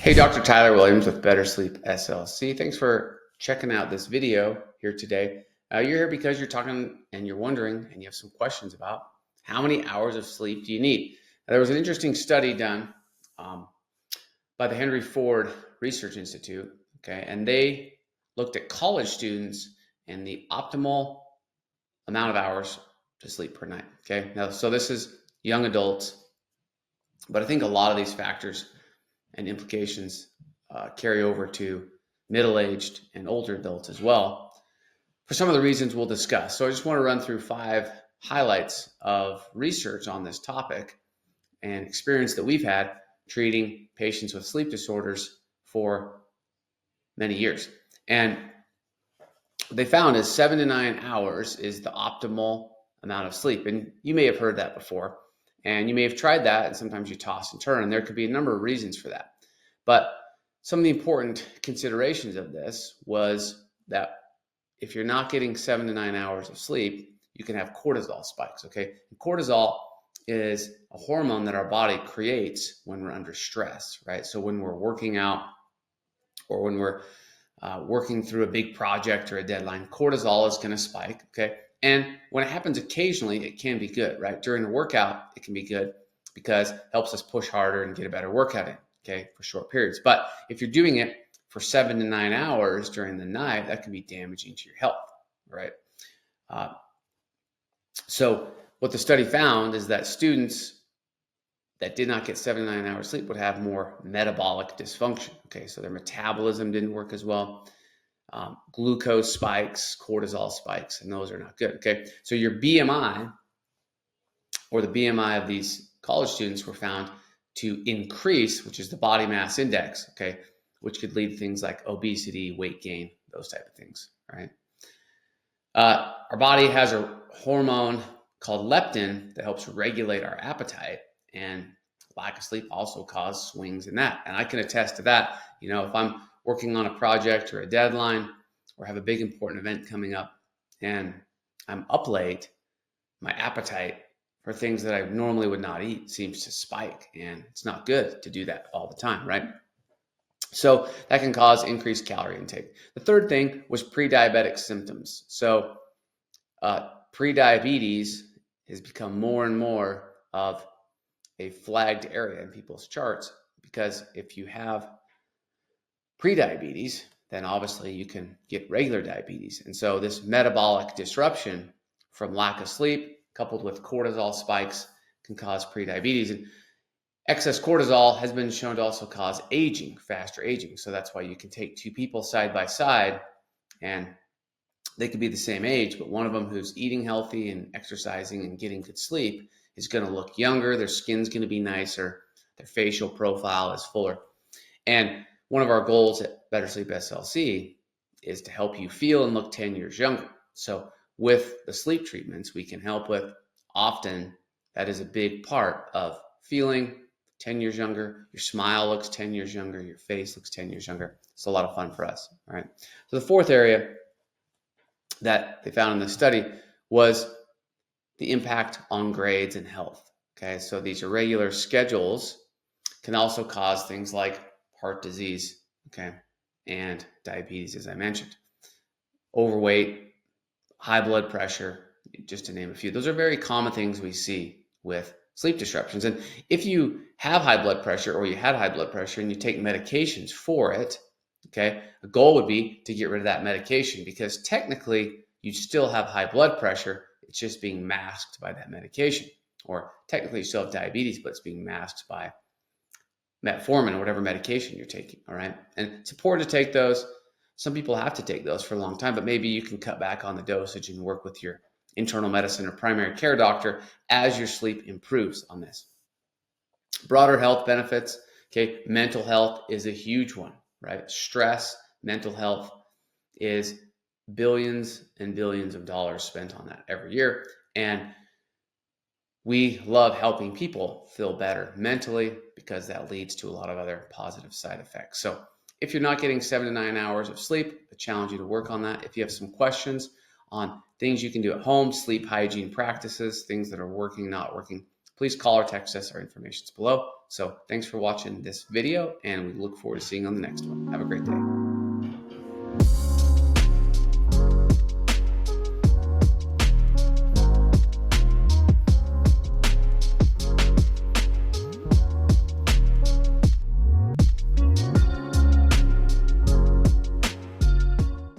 Hey, Dr. Tyler Williams with Better Sleep SLC. Thanks for checking out this video here today. You're here because you're talking and you're wondering and you have some questions about how many hours of sleep do you need? Now, there was an interesting study done by the Henry Ford Research Institute, okay, and they looked at college students and the optimal amount of hours to sleep per night, okay? Now, so this is young adults, but I think a lot of these factors and implications carry over to middle-aged and older adults as well, for some of the reasons we'll discuss. So I just want to run through 5 highlights of research on this topic and experience that we've had treating patients with sleep disorders for many years. And what they found is 7 to 9 hours is the optimal amount of sleep. And you may have heard that before, and you may have tried that, and sometimes you toss and turn, and there could be a number of reasons for that. But some of the important considerations of this was that if you're not getting 7 to 9 hours of sleep, you can have cortisol spikes, okay? And cortisol is a hormone that our body creates when we're under stress, right? So when we're working out or when we're working through a big project or a deadline, cortisol is going to spike, okay? And when it happens occasionally, it can be good, right? During the workout, it can be good because it helps us push harder and get a better workout in, okay, for short periods. But if you're doing it for 7 to 9 hours during the night, that can be damaging to your health, right? So what the study found is that students that did not get 7 to 9 hours sleep would have more metabolic dysfunction, okay? So their metabolism didn't work as well. Glucose spikes, cortisol spikes, and those are not good, okay? So your BMI or the BMI of these college students were found to increase, which is the body mass index, okay, which could lead to things like obesity, weight gain, those type of things, right? Our body has a hormone called leptin that helps regulate our appetite, and lack of sleep also causes swings in that. And I can attest to that. You know, if I'm working on a project or a deadline or have a big important event coming up and I'm up late, my appetite for things that I normally would not eat seems to spike, and it's not good to do that all the time, right? So that can cause increased calorie intake. The third thing was pre-diabetic symptoms. So pre-diabetes has become more and more of a flagged area in people's charts, because if you have pre-diabetes, then obviously you can get regular diabetes. And so this metabolic disruption from lack of sleep coupled with cortisol spikes can cause pre-diabetes. And excess cortisol has been shown to also cause aging, faster aging. So that's why you can take 2 people side by side and they could be the same age, but one of them who's eating healthy and exercising and getting good sleep is going to look younger. Their skin's going to be nicer. Their facial profile is fuller. And one of our goals at Better Sleep SLC is to help you feel and look 10 years younger. So with the sleep treatments we can help with, often that is a big part of feeling 10 years younger. Your smile looks 10 years younger. Your face looks 10 years younger. It's a lot of fun for us, all right? So the fourth area that they found in the study was the impact on grades and health, okay? So these irregular schedules can also cause things like heart disease, okay, and diabetes, as I mentioned. Overweight, high blood pressure, just to name a few. Those are very common things we see with sleep disruptions. And if you have high blood pressure or you had high blood pressure and you take medications for it, okay, the goal would be to get rid of that medication, because technically you still have high blood pressure. It's just being masked by that medication. Or technically you still have diabetes, but it's being masked by metformin or whatever medication you're taking, all right? And it's important to take those. Some people have to take those for a long time, but maybe you can cut back on the dosage and work with your internal medicine or primary care doctor as your sleep improves on this. Broader health benefits, okay? Mental health is a huge one, right? Stress, mental health is billions and billions of dollars spent on that every year. And we love helping people feel better mentally because that leads to a lot of other positive side effects. So if you're not getting 7 to 9 hours of sleep, I challenge you to work on that. If you have some questions on things you can do at home, sleep hygiene practices, things that are working, not working, please call or text us. Our information is below. So thanks for watching this video, and we look forward to seeing you on the next one. Have a great day.